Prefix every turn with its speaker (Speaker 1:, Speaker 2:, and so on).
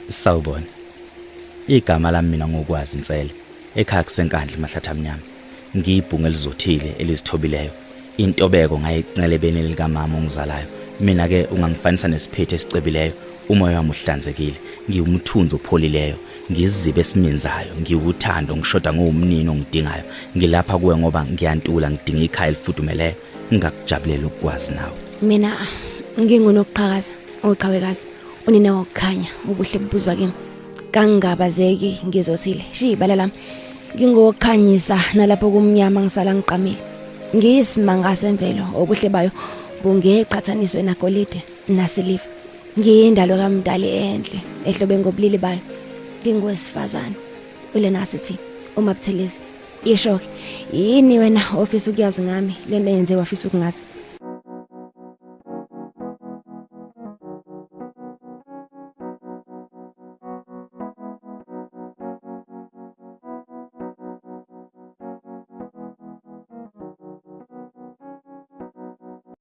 Speaker 1: Sawubona. Igama lami mina ngokwazi Ntsele. Ekhaya kusenkandla Mahlatha Mnyama. Ngiyibhunga elizothile elizithobileyo. Intobeko ngayicelebeni likamama ongizalayo. Mina ke ungangifanisa nesiphethe esicebileyo. Umoya wami uhlanzekile. Ngiyumthunzi opholileyo. Ngizizibe esiminzayo. Ngiwuthando ngishoda ngomnini ongidingayo. Ngilapha kuwe ngoba ngiyantula ngidinga ikhaya elifudumeleyo. Ngingakujabuleli ukwazi nawe.
Speaker 2: Mina ngingunokuqhakaza oqhawekazi unina wokukhanya ubuhle bubuzwa kimi. Kangingabazeki ngizosile shibala lami. Ngingokukhanyisa nalapho kumnyama ngisala ngiqamile. Ngiyisimanga semvelo obuhle bayo bungeqhathaniswe nagolide nasiliva. Ngiyindalo kaMdali enhle ehlobe ngobulili bayo. Ngingowesifazane ule nasithi uMabuthelezi. Yesho yini wena ofisa ukuyazi ngami lento yenze wafisa ukungazi?